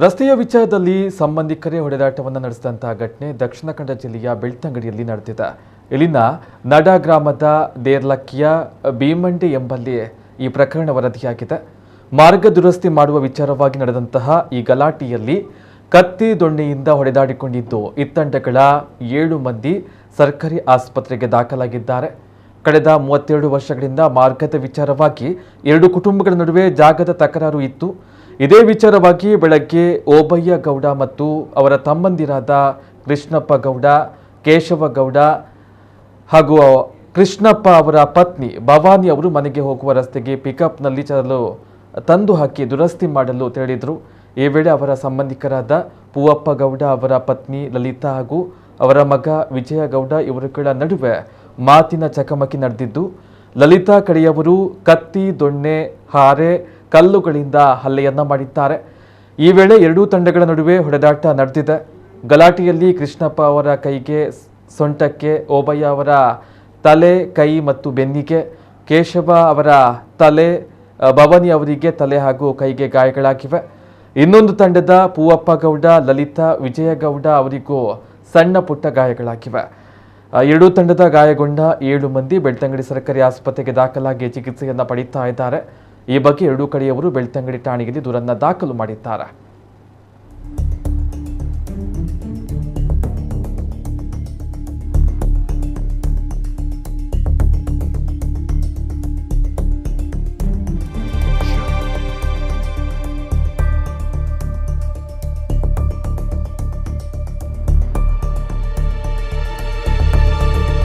ರಸ್ತೆಯ ವಿಚಾರದಲ್ಲಿ ಸಂಬಂಧಿಕರೇ ಹೊಡೆದಾಟವನ್ನು ನಡೆಸಿದಂತಹ ಘಟನೆ ದಕ್ಷಿಣ ಕನ್ನಡ ಜಿಲ್ಲೆಯ ಬೆಳ್ತಂಗಡಿಯಲ್ಲಿ ನಡೆದಿದೆ. ಇಲ್ಲಿನ ನಡ ಗ್ರಾಮದ ದೇರ್ಲಕ್ಕಿಯ ಭೀಮಂಡಿ ಎಂಬಲ್ಲಿ ಈ ಪ್ರಕರಣ ವರದಿಯಾಗಿದೆ. ಮಾರ್ಗ ದುರಸ್ತಿ ಮಾಡುವ ವಿಚಾರವಾಗಿ ನಡೆದಂತಹ ಈ ಗಲಾಟೆಯಲ್ಲಿ ಕತ್ತಿ ದೊಣ್ಣೆಯಿಂದ ಹೊಡೆದಾಡಿಕೊಂಡಿದ್ದು ಇತ್ತಂಡಗಳ 7 ಮಂದಿ ಸರ್ಕಾರಿ ಆಸ್ಪತ್ರೆಗೆ ದಾಖಲಾಗಿದ್ದಾರೆ. ಕಳೆದ 32 ವರ್ಷಗಳಿಂದ ಮಾರ್ಗದ ವಿಚಾರವಾಗಿ 2 ಕುಟುಂಬಗಳ ನಡುವೆ ಜಾಗದ ತಕರಾರು ಇತ್ತು. ಇದೇ ವಿಚಾರವಾಗಿ ಬೆಳಗ್ಗೆ ಓಬಯ್ಯ ಗೌಡ ಮತ್ತು ಅವರ ತಮ್ಮಂದಿರಾದ ಕೃಷ್ಣಪ್ಪ ಗೌಡ, ಕೇಶವ ಗೌಡ ಹಾಗೂ ಕೃಷ್ಣಪ್ಪ ಅವರ ಪತ್ನಿ ಭವಾನಿ ಅವರು ಮನೆಗೆ ಹೋಗುವ ರಸ್ತೆಗೆ ಪಿಕಪ್ನಲ್ಲಿ ಚಲಲು ತಂದು ಹಾಕಿ ದುರಸ್ತಿ ಮಾಡಲು ತೆರಳಿದರು. ಈ ವೇಳೆ ಅವರ ಸಂಬಂಧಿಕರಾದ ಪೂವಪ್ಪ ಗೌಡ, ಅವರ ಪತ್ನಿ ಲಲಿತಾ ಹಾಗೂ ಅವರ ಮಗ ವಿಜಯ ಗೌಡ ಇವರುಗಳ ನಡುವೆ ಮಾತಿನ ಚಕಮಕಿ ನಡೆದಿದ್ದು, ಲಲಿತಾ ಕಡೆಯವರು ಕತ್ತಿ, ದೊಣ್ಣೆ, ಹಾರೆ, ಕಲ್ಲುಗಳಿಂದ ಹಲ್ಲೆಯನ್ನ ಮಾಡಿದ್ದಾರೆ. ಈ ವೇಳೆ 2 ತಂಡಗಳ ನಡುವೆ ಹೊಡೆದಾಟ ನಡೆದಿದೆ. ಗಲಾಟೆಯಲ್ಲಿ ಕೃಷ್ಣಪ್ಪ ಅವರ ಕೈಗೆ, ಸೊಂಟಕ್ಕೆ, ಓಬಯ್ಯ ಅವರ ತಲೆ, ಕೈ ಮತ್ತು ಬೆನ್ನಿಗೆ, ಕೇಶವ ಅವರ ತಲೆ, ಭವಾನಿ ಅವರಿಗೆ ತಲೆ ಹಾಗೂ ಕೈಗೆ ಗಾಯಗಳಾಗಿವೆ. ಇನ್ನೊಂದು ತಂಡದ ಪೂವಪ್ಪ ಗೌಡ, ಲಲಿತಾ, ವಿಜಯ ಗೌಡ ಅವರಿಗೂ ಸಣ್ಣ ಪುಟ್ಟ ಗಾಯಗಳಾಗಿವೆ. 2 ತಂಡದ ಗಾಯಗೊಂಡ 7 ಮಂದಿ ಬೆಳ್ತಂಗಡಿ ಸರ್ಕಾರಿ ಆಸ್ಪತ್ರೆಗೆ ದಾಖಲಾಗಿ ಚಿಕಿತ್ಸೆಯನ್ನು ಪಡೆಯುತ್ತಾ ಇದ್ದಾರೆ. ಈ ಬಗ್ಗೆ 2 ಕಡೆಯವರು ಬೆಳ್ತಂಗಡಿ ಠಾಣೆಯಲ್ಲಿ ದೂರನ್ನು ದಾಖಲು ಮಾಡಿದ್ದಾರೆ.